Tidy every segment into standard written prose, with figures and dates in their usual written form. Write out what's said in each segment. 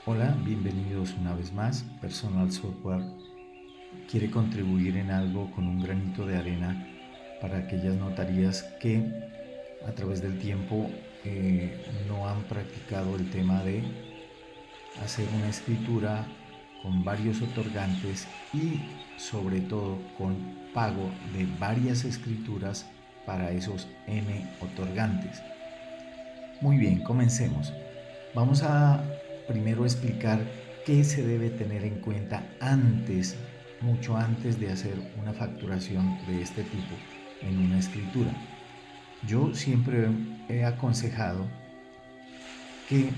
Hola, bienvenidos una vez más. Personal Software quiere contribuir en algo con un granito de arena para aquellas notarías que a través del tiempo no han practicado el tema de hacer una escritura con varios otorgantes y sobre todo con pago de varias escrituras para esos N otorgantes. Muy bien, comencemos. Vamos a primero explicar qué se debe tener en cuenta antes, mucho antes de hacer una facturación de este tipo en una escritura. Yo siempre he aconsejado que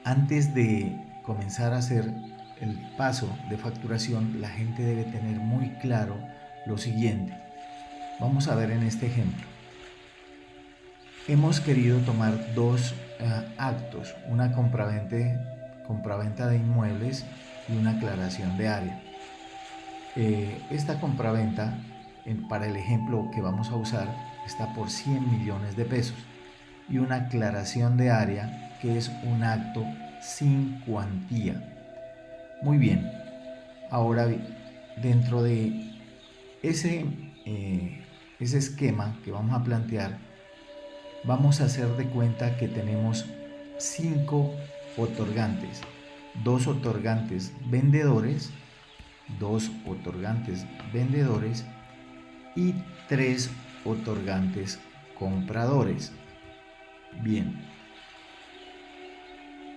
antes de comenzar a hacer el paso de facturación, la gente debe tener muy claro lo siguiente. Vamos a ver en este ejemplo. Hemos querido tomar dos actos, una compraventa de inmuebles y una aclaración de área. Esta compraventa, para el ejemplo que vamos a usar, está por 100 millones de pesos y una aclaración de área que es un acto sin cuantía. Muy bien, ahora dentro de ese, ese esquema que vamos a plantear, vamos a hacer de cuenta que tenemos 5 otorgantes, 2 otorgantes vendedores, 2 otorgantes vendedores y 3 otorgantes compradores. Bien,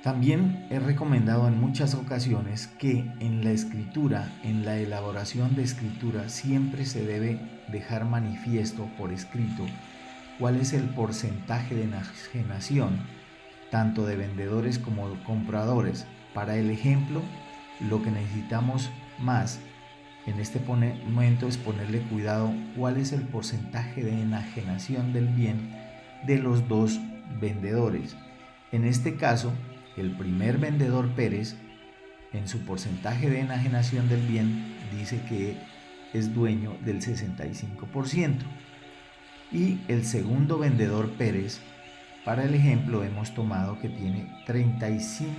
también he recomendado en muchas ocasiones que en la escritura, en la elaboración de escritura, siempre se debe dejar manifiesto por escrito cuál es el porcentaje de enajenación tanto de vendedores como de compradores. Para el ejemplo, lo que necesitamos más en este momento es ponerle cuidado cuál es el porcentaje de enajenación del bien de los dos vendedores. En este caso, el primer vendedor Pérez, en su porcentaje de enajenación del bien, dice que es dueño del 65%. Y el segundo vendedor Pérez, para el ejemplo, hemos tomado que tiene 35,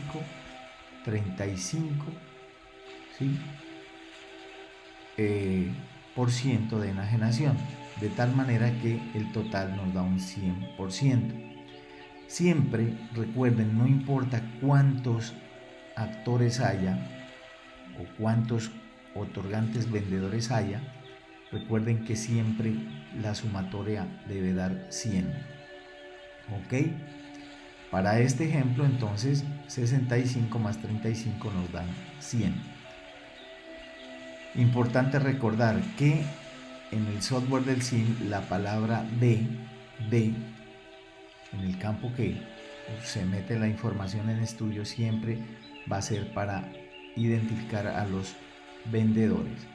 ¿sí? Por ciento de enajenación, de tal manera que el total nos da un 100%. Siempre recuerden, no importa cuántos actores haya o cuántos otorgantes vendedores haya, recuerden que siempre la sumatoria debe dar 100. ¿Ok? Para este ejemplo, entonces, 65 más 35 nos dan 100. Importante recordar que en el software del SIM la palabra de, en el campo que se mete la información en estudio, siempre va a ser para identificar a los vendedores.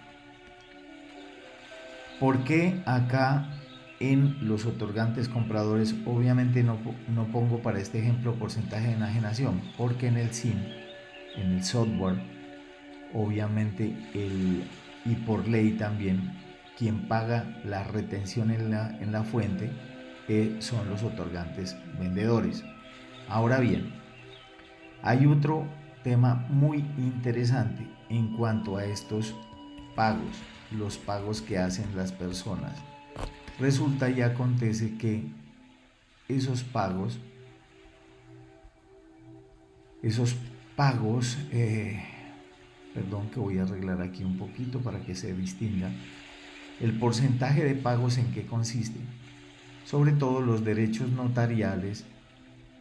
¿Por qué acá en los otorgantes compradores obviamente no pongo para este ejemplo porcentaje de enajenación? Porque en el SIM, en el software, obviamente y por ley también, quien paga la retención en la fuente son los otorgantes vendedores. Ahora bien, hay otro tema muy interesante en cuanto a estos pagos, los pagos que hacen las personas. Resulta y acontece que esos pagos, esos pagos, perdón que voy a arreglar aquí un poquito para que se distinga, el porcentaje de pagos en qué consiste. Sobre todo los derechos notariales,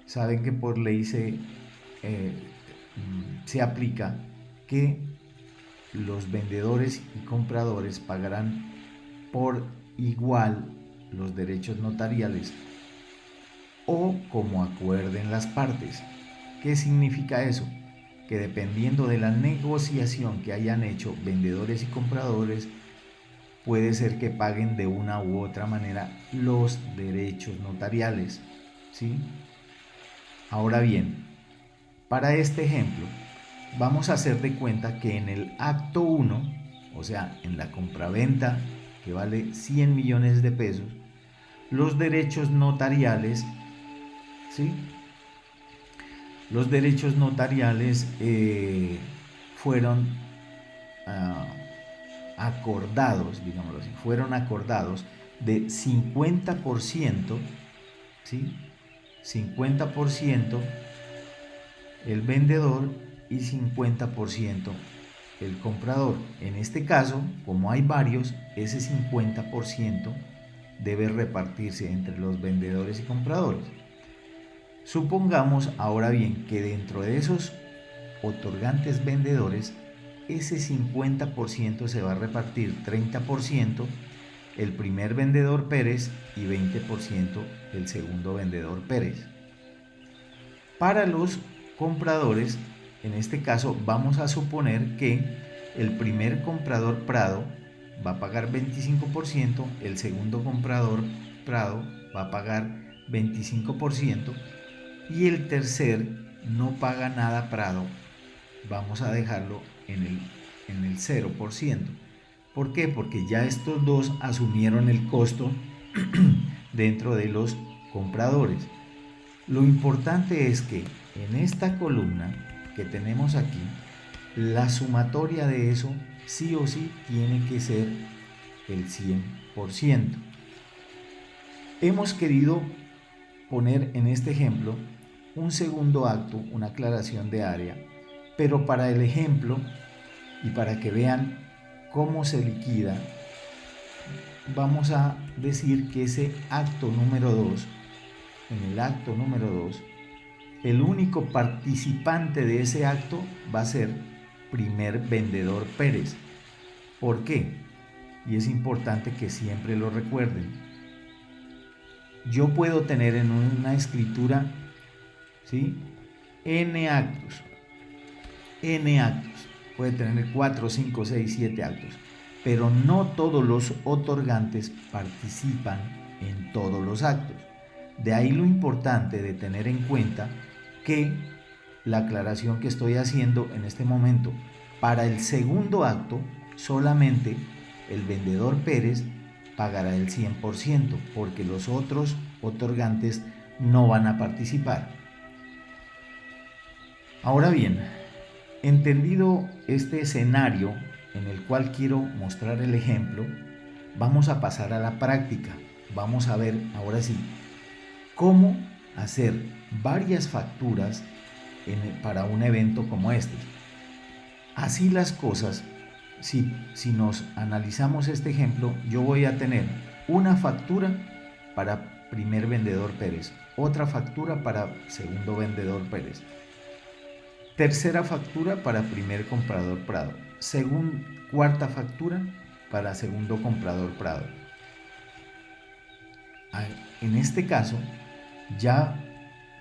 saben que por ley se aplica que los vendedores y compradores pagarán por igual los derechos notariales o como acuerden las partes. ¿Qué significa eso? Que dependiendo de la negociación que hayan hecho vendedores y compradores, puede ser que paguen de una u otra manera los derechos notariales, ¿sí? Ahora bien, para este ejemplo, vamos a hacer de cuenta que en el acto 1, o sea, en la compraventa que vale 100 millones de pesos, los derechos notariales, ¿sí? Los derechos notariales fueron ah, acordados, digámoslo así, fueron acordados de 50%, ¿sí? 50% el vendedor y 50% el comprador. En este caso, como hay varios, ese 50% debe repartirse entre los vendedores y compradores. Supongamos ahora bien que dentro de esos otorgantes vendedores, ese 50% se va a repartir 30% el primer vendedor Pérez y 20% el segundo vendedor Pérez. Para los compradores, en este caso vamos a suponer que el primer comprador Prado va a pagar 25%, el segundo comprador Prado va a pagar 25% y el tercer no paga nada Prado, vamos a dejarlo en el 0%. ¿Por qué? Porque ya estos dos asumieron el costo dentro de los compradores. Lo importante es que en esta columna que tenemos aquí, la sumatoria de eso sí o sí tiene que ser el 100%. Hemos querido poner en este ejemplo un segundo acto, una aclaración de área, pero para el ejemplo y para que vean cómo se liquida, vamos a decir que ese acto número 2, en el acto número 2, el único participante de ese acto va a ser primer vendedor Pérez. ¿Por qué? Y es importante que siempre lo recuerden. Yo puedo tener en una escritura, ¿sí?, N actos. Puede tener 4, 5, 6, 7 actos. Pero no todos los otorgantes participan en todos los actos. De ahí lo importante de tener en cuenta que la aclaración que estoy haciendo en este momento, para el segundo acto solamente el vendedor Pérez pagará el 100% porque los otros otorgantes no van a participar. Ahora bien, entendido este escenario en el cual quiero mostrar el ejemplo, vamos a pasar a la práctica. Vamos a ver ahora sí cómo hacer varias facturas para un evento como este. Así las cosas, si nos analizamos este ejemplo, yo voy a tener una factura para primer vendedor Pérez, otra factura para segundo vendedor Pérez, tercera factura para primer comprador Prado, cuarta factura para segundo comprador Prado. En este caso, ya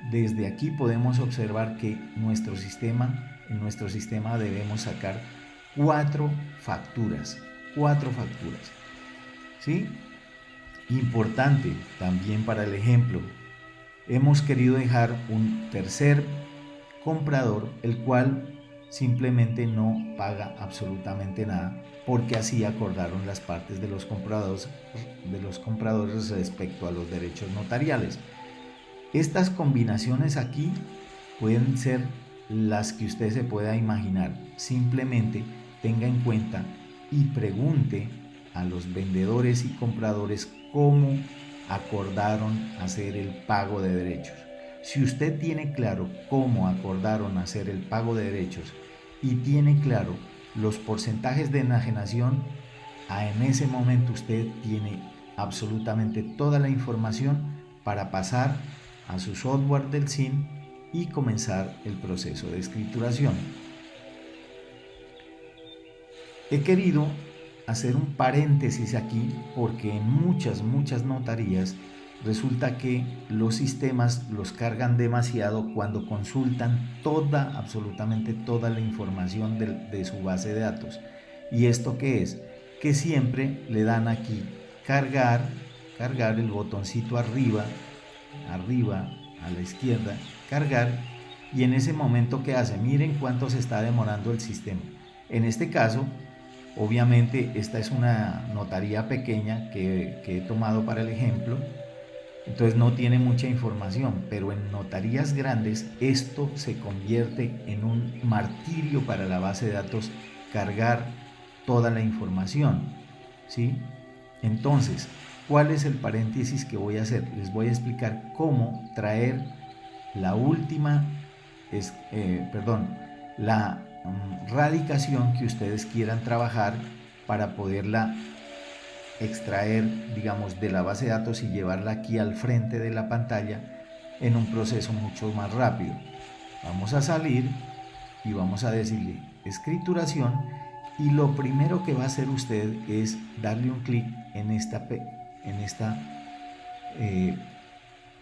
desde aquí podemos observar que en nuestro sistema debemos sacar 4 facturas. ¿Sí? Importante también para el ejemplo, hemos querido dejar un tercer comprador, el cual simplemente no paga absolutamente nada, porque así acordaron las partes de los compradores respecto a los derechos notariales. Estas combinaciones aquí pueden ser las que usted se pueda imaginar. Simplemente tenga en cuenta y pregunte a los vendedores y compradores cómo acordaron hacer el pago de derechos. Si usted tiene claro cómo acordaron hacer el pago de derechos y tiene claro los porcentajes de enajenación, en ese momento usted tiene absolutamente toda la información para pasar a su software del SIN y comenzar el proceso de escrituración. He querido hacer un paréntesis aquí porque en muchas notarías resulta que los sistemas los cargan demasiado cuando consultan absolutamente toda la información de su base de datos. ¿Y esto qué es? Que siempre le dan aquí cargar el botoncito arriba a la izquierda, cargar, y en ese momento ¿qué hace? Miren cuánto se está demorando el sistema. En este caso, obviamente esta es una notaría pequeña que he tomado para el ejemplo. Entonces no tiene mucha información, pero en notarías grandes esto se convierte en un martirio para la base de datos cargar toda la información, ¿sí? Entonces, ¿cuál es el paréntesis que voy a hacer? Les voy a explicar cómo traer la última, la radicación que ustedes quieran trabajar para poderla extraer, digamos, de la base de datos y llevarla aquí al frente de la pantalla en un proceso mucho más rápido. Vamos a salir y vamos a decirle escrituración, y lo primero que va a hacer usted es darle un clic en esta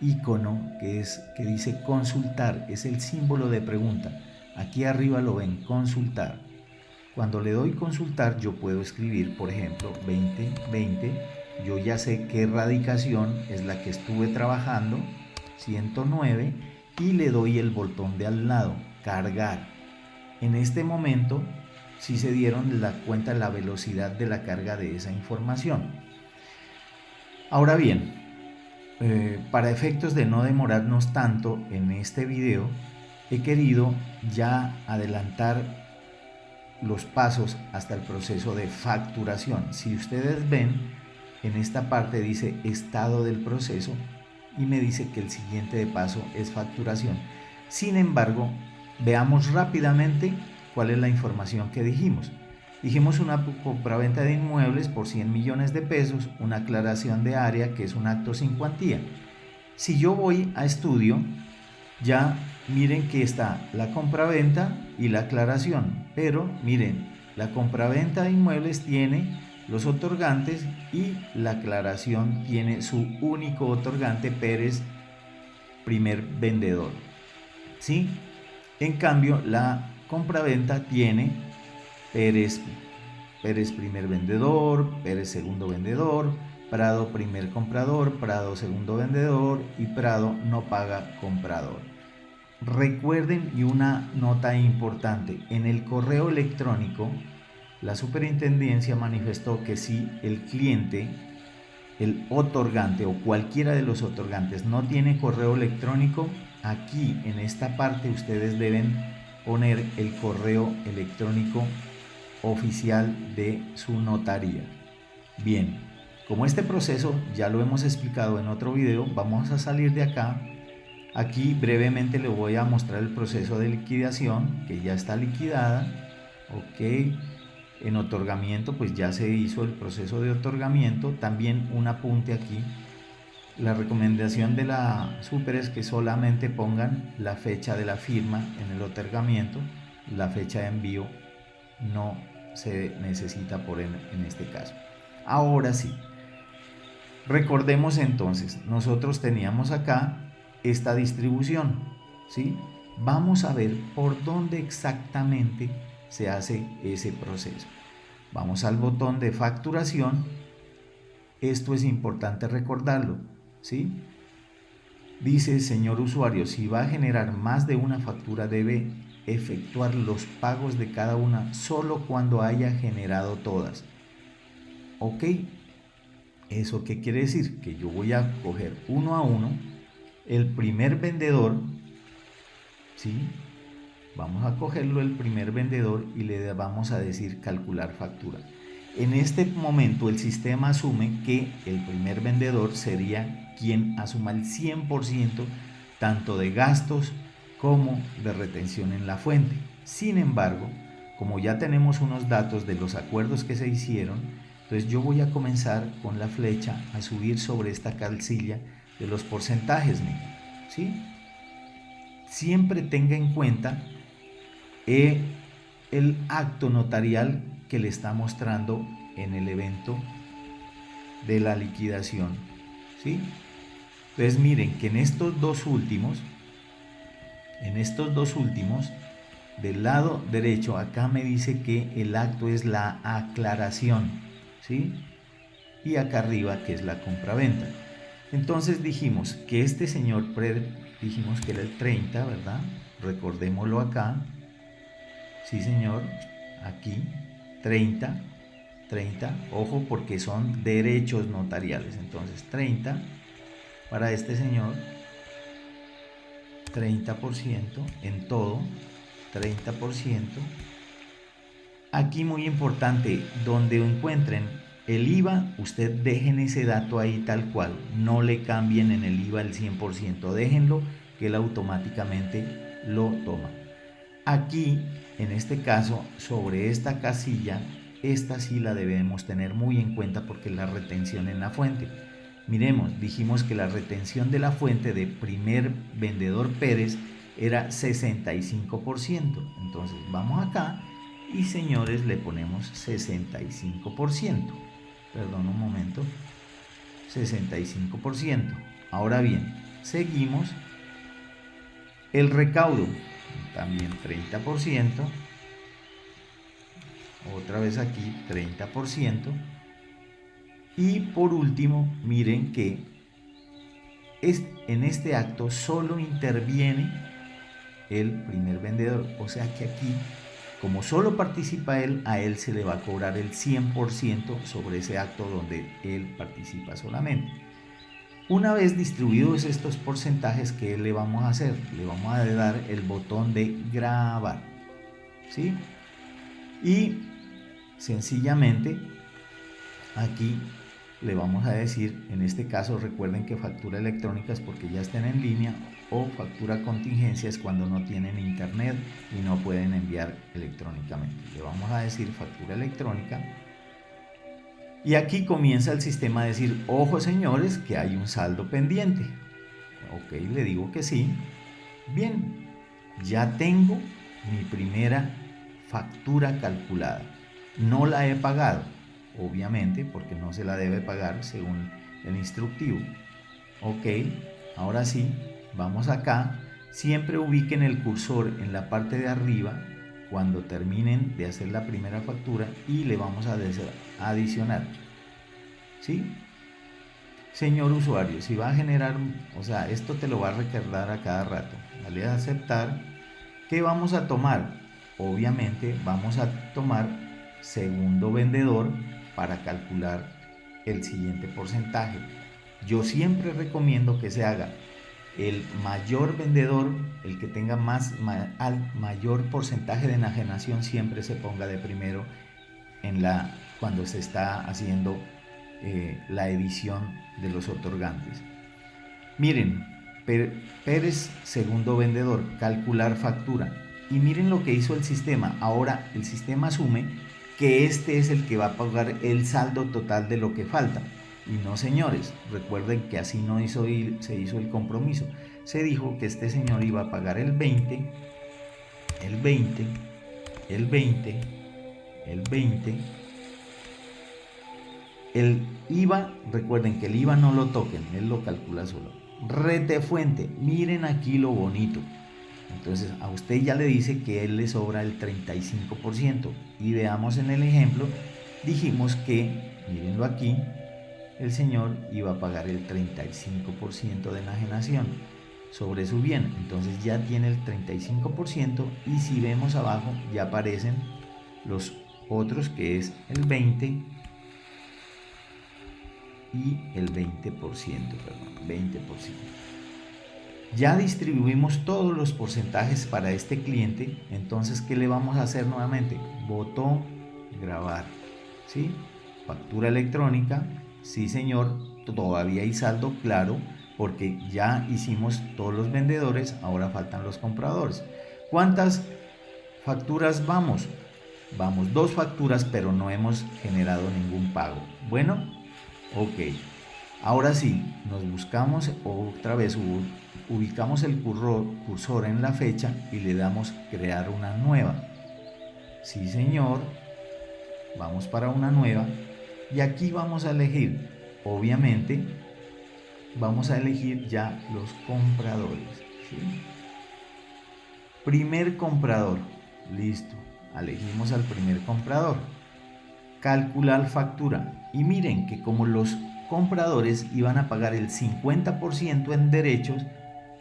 icono que dice consultar, es el símbolo de pregunta. Aquí arriba lo ven, consultar. Cuando le doy consultar, yo puedo escribir, por ejemplo, 2020. Yo ya sé qué radicación es la que estuve trabajando, 109, y le doy el botón de al lado, cargar. En este momento, sí se dieron cuenta de la velocidad de la carga de esa información. Ahora bien, para efectos de no demorarnos tanto en este video, he querido ya adelantar los pasos hasta el proceso de facturación. Si ustedes ven, en esta parte dice estado del proceso y me dice que el siguiente paso es facturación. Sin embargo, veamos rápidamente cuál es la información que dijimos. Dijimos una compraventa de inmuebles por 100 millones de pesos, una aclaración de área que es un acto sin cuantía. Si yo voy a estudio, ya miren que está la compraventa y la aclaración, pero miren, la compraventa de inmuebles tiene los otorgantes y la aclaración tiene su único otorgante, Pérez, primer vendedor, ¿sí? En cambio, la compraventa tiene Pérez primer vendedor, Pérez segundo vendedor, Prado primer comprador, Prado segundo vendedor y Prado no paga comprador. Recuerden, y una nota importante, en el correo electrónico la superintendencia manifestó que si el cliente, el otorgante o cualquiera de los otorgantes no tiene correo electrónico, aquí en esta parte ustedes deben poner el correo electrónico oficial de su notaría. Bien, como este proceso ya lo hemos explicado en otro video, vamos a salir de acá. Aquí brevemente le voy a mostrar el proceso de liquidación, que ya está liquidada. Ok, en otorgamiento pues ya se hizo el proceso de otorgamiento. También un apunte aquí, la recomendación de la super es que solamente pongan la fecha de la firma en el otorgamiento, la fecha de envío no se necesita en este caso. Ahora sí, recordemos entonces, nosotros teníamos acá esta distribución, ¿sí? Vamos a ver por dónde exactamente se hace ese proceso. Vamos al botón de facturación. Esto es importante recordarlo, ¿sí? Dice, señor usuario, si va a generar más de una factura debe efectuar los pagos de cada una solo cuando haya generado todas. ¿Ok? ¿Eso qué quiere decir? Que yo voy a coger uno a uno el primer vendedor, ¿sí? Vamos a cogerlo el primer vendedor y le vamos a decir calcular factura. En este momento el sistema asume que el primer vendedor sería quien asuma el 100% tanto de gastos como de retención en la fuente. Sin embargo, como ya tenemos unos datos de los acuerdos que se hicieron, entonces yo voy a comenzar con la flecha a subir sobre esta casilla de los porcentajes, ¿sí? Siempre tenga en cuenta el acto notarial que le está mostrando en el evento de la liquidación, ¿sí? Entonces miren que en estos dos últimos, del lado derecho, acá me dice que el acto es la aclaración, ¿sí? Y acá arriba que es la compraventa. Entonces dijimos que este señor, dijimos que era el 30, ¿verdad? Recordémoslo acá. Sí, señor, aquí 30, ojo porque son derechos notariales, entonces 30, para este señor, 30% en todo, 30%. Aquí muy importante, donde encuentren el IVA, usted dejen ese dato ahí tal cual, no le cambien en el IVA el 100%, déjenlo que él automáticamente lo toma. Aquí, en este caso, sobre esta casilla, esta sí la debemos tener muy en cuenta porque es la retención en la fuente. Miremos, dijimos que la retención de la fuente de primer vendedor Pérez era 65%. Entonces vamos acá y señores le ponemos 65%. Perdón un momento. 65%. Ahora bien, seguimos. El recaudo, también 30%. Otra vez aquí, 30%. Y por último, miren que en este acto solo interviene el primer vendedor. O sea que aquí, como solo participa él, a él se le va a cobrar el 100% sobre ese acto donde él participa solamente. Una vez distribuidos estos porcentajes, ¿qué le vamos a hacer? Le vamos a dar el botón de grabar, ¿sí? Y sencillamente aquí le vamos a decir, en este caso recuerden que factura electrónica es porque ya están en línea, o factura contingencia es cuando no tienen internet y no pueden enviar electrónicamente. Le vamos a decir factura electrónica. Y aquí comienza el sistema a decir, ojo señores, que hay un saldo pendiente. Ok, le digo que sí. Bien, ya tengo mi primera factura calculada. No la he pagado, obviamente, porque no se la debe pagar según el instructivo. Ok, ahora sí, vamos acá. Siempre ubiquen el cursor en la parte de arriba cuando terminen de hacer la primera factura y le vamos a adicionar. ¿Sí? Señor usuario, si va a generar, o sea, esto te lo va a recordar a cada rato. Dale a aceptar. ¿Qué vamos a tomar? Obviamente vamos a tomar segundo vendedor para calcular el siguiente porcentaje. Yo siempre recomiendo que se haga el mayor vendedor, el que tenga mayor porcentaje de enajenación, siempre se ponga de primero cuando se está haciendo la edición de los otorgantes. Miren, Pérez, segundo vendedor, calcular factura. Y miren lo que hizo el sistema. Ahora el sistema asume que este es el que va a pagar el saldo total de lo que falta. Y no, señores, recuerden que así no se hizo el compromiso. Se dijo que este señor iba a pagar el 20, el 20, el 20, el 20. El IVA, recuerden que el IVA no lo toquen, él lo calcula solo. Rete fuente, miren aquí lo bonito. Entonces a usted ya le dice que él le sobra el 35%. Y veamos en el ejemplo, dijimos que, mírenlo aquí, el señor iba a pagar el 35% de enajenación sobre su bien. Entonces ya tiene el 35% y si vemos abajo ya aparecen los otros, que es el 20% y el 20%, perdón, 20%. Ya distribuimos todos los porcentajes para este cliente, entonces ¿qué le vamos a hacer nuevamente? Botón grabar, ¿sí? Factura electrónica, sí señor, todavía hay saldo, claro, porque ya hicimos todos los vendedores, ahora faltan los compradores. ¿Cuántas facturas vamos? Vamos 2 facturas, pero no hemos generado ningún pago. Bueno, ok. Ahora sí, nos buscamos otra vez, ubicamos el cursor en la fecha y le damos crear una nueva. Sí señor, vamos para una nueva y aquí vamos a elegir, obviamente, vamos a elegir ya los compradores, ¿sí? Primer comprador, listo, elegimos al primer comprador. Calcular factura y miren que como los compradores iban a pagar el 50% en derechos,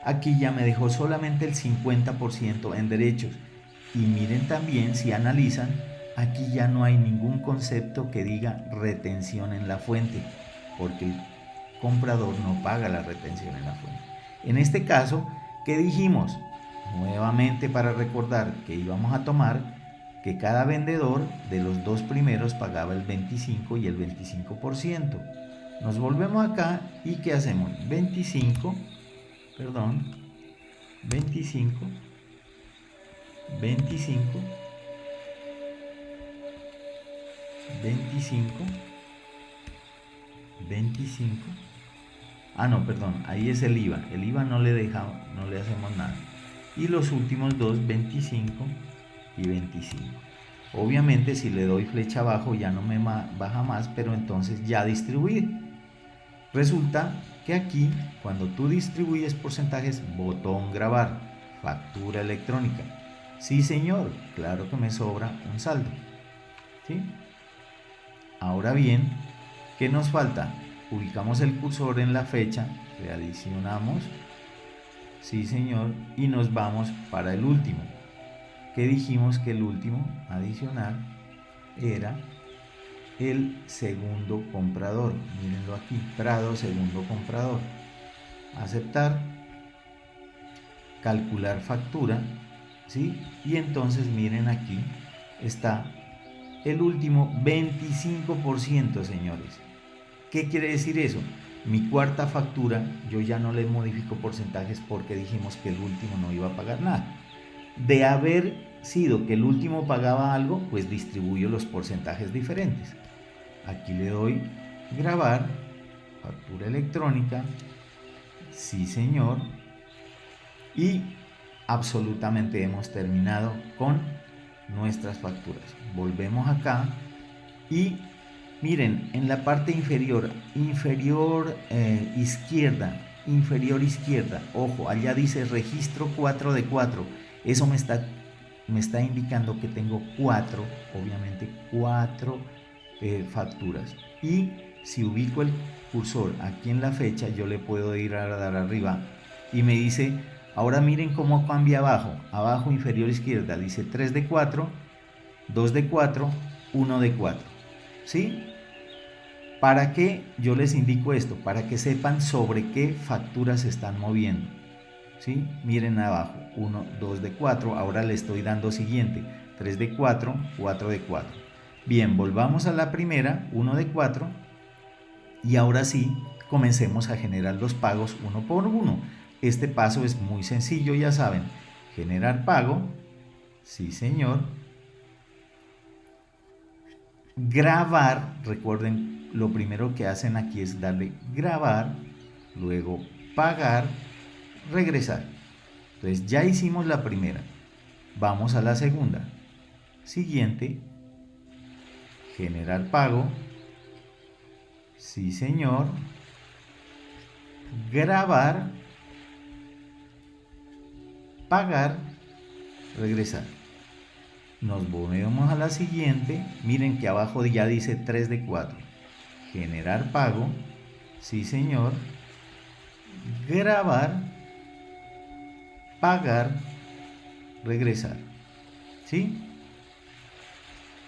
aquí ya me dejó solamente el 50% en derechos. Y miren también, si analizan, aquí ya no hay ningún concepto que diga retención en la fuente, porque comprador no paga la retención en la fuente. En este caso, ¿qué dijimos? Nuevamente, para recordar que íbamos a tomar que cada vendedor de los dos primeros pagaba el 25 y el 25%. Nos volvemos acá y ¿qué hacemos? 25, 25, 25, 25, 25. No, perdón, ahí es el IVA. El IVA no le hacemos nada. Y los últimos dos, 25 y 25. Obviamente si le doy flecha abajo ya no me baja más, pero entonces ya distribuí. Resulta que aquí, cuando tú distribuyes porcentajes, botón grabar, factura electrónica. Sí, señor, claro que me sobra un saldo. ¿Sí? Ahora bien, ¿qué nos falta? Ubicamos el cursor en la fecha, le adicionamos, sí, señor, y nos vamos para el último. ¿Qué dijimos que el último adicional era el segundo comprador? Mírenlo aquí, Prado, segundo comprador. Aceptar, calcular factura, ¿sí? Y entonces miren aquí está el último 25%, señores. ¿Qué quiere decir eso? Mi cuarta factura yo ya no le modifico porcentajes porque dijimos que el último no iba a pagar nada. De haber sido que el último pagaba algo, pues distribuyo los porcentajes diferentes. Aquí le doy grabar, factura electrónica, sí, señor, y absolutamente hemos terminado con nuestras facturas. Volvemos acá y miren, en la parte inferior izquierda, ojo, allá dice registro 4 de 4. Eso me está indicando que tengo obviamente cuatro facturas. Y si ubico el cursor aquí en la fecha, yo le puedo ir a dar arriba y me dice, ahora miren cómo cambia abajo inferior izquierda, dice 3 de 4, 2 de 4, 1 de 4. ¿Sí? ¿Para qué yo les indico esto? Para que sepan sobre qué facturas se están moviendo. ¿Sí? Miren abajo, 1, 2 de 4, ahora le estoy dando siguiente, 3 de 4, 4 de 4. Bien, volvamos a la primera, 1 de 4, y ahora sí, comencemos a generar los pagos uno por uno. Este paso es muy sencillo, ya saben, generar pago, sí, señor. Grabar, recuerden, lo primero que hacen aquí es darle grabar, luego pagar, regresar. Entonces ya hicimos la primera, vamos a la segunda. Siguiente, generar pago, sí, señor. Grabar, pagar, regresar. Nos volvemos a la siguiente. Miren que abajo ya dice 3 de 4. Generar pago, sí, señor. Grabar, pagar, regresar. ¿Sí?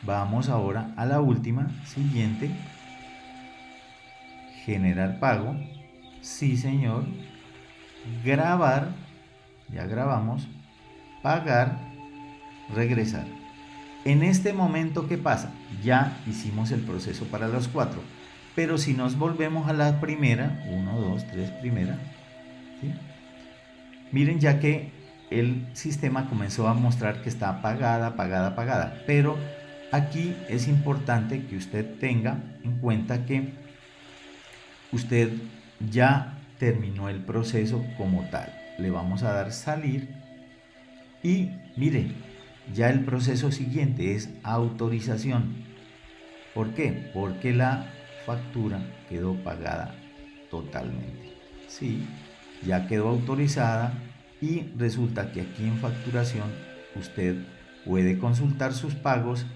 Vamos ahora a la última, siguiente. Generar pago, sí, señor. Grabar, ya grabamos. Pagar, regresar. En este momento, ¿qué pasa? Ya hicimos el proceso para los 4. Pero si nos volvemos a la primera, 1, 2, 3, primera, ¿sí? Miren ya que el sistema comenzó a mostrar que está pagada. Pero aquí es importante que usted tenga en cuenta que usted ya terminó el proceso como tal. Le vamos a dar salir y mire, ya el proceso siguiente es autorización. ¿Por qué? Porque la factura quedó pagada totalmente. Sí, ya quedó autorizada y resulta que aquí en facturación usted puede consultar sus pagos,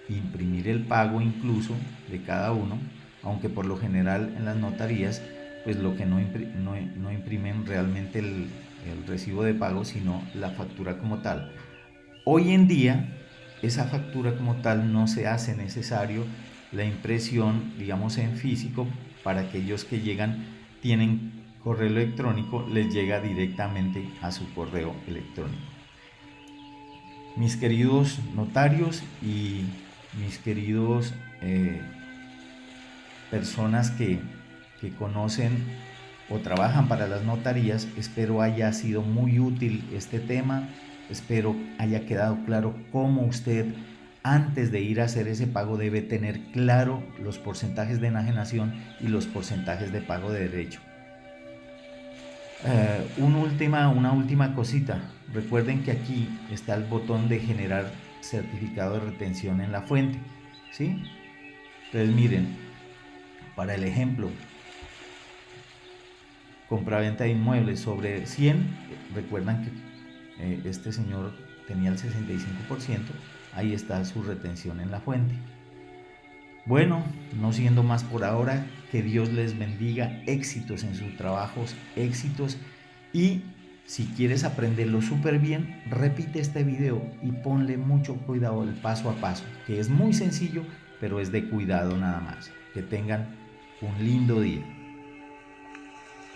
imprimir el pago incluso de cada uno, aunque por lo general en las notarías pues lo que no imprimen realmente el recibo de pago, sino la factura como tal. Hoy en día esa factura como tal no se hace necesario la impresión, digamos, en físico, para aquellos que llegan, tienen correo electrónico, les llega directamente a su correo electrónico. Mis queridos notarios y mis queridos personas que conocen o trabajan para las notarías, espero haya sido muy útil este tema, espero haya quedado claro cómo usted antes de ir a hacer ese pago debe tener claro los porcentajes de enajenación y los porcentajes de pago de derecho. Una última cosita, recuerden que aquí está el botón de generar certificado de retención en la fuente, ¿sí? Entonces miren, para el ejemplo, compraventa de inmuebles sobre 100, recuerdan que este señor tenía el 65%, ahí está su retención en la fuente. Bueno, no siendo más por ahora, que Dios les bendiga, éxitos en sus trabajos, éxitos, y si quieres aprenderlo súper bien, repite este video y ponle mucho cuidado el paso a paso, que es muy sencillo, pero es de cuidado nada más. Que tengan un lindo día.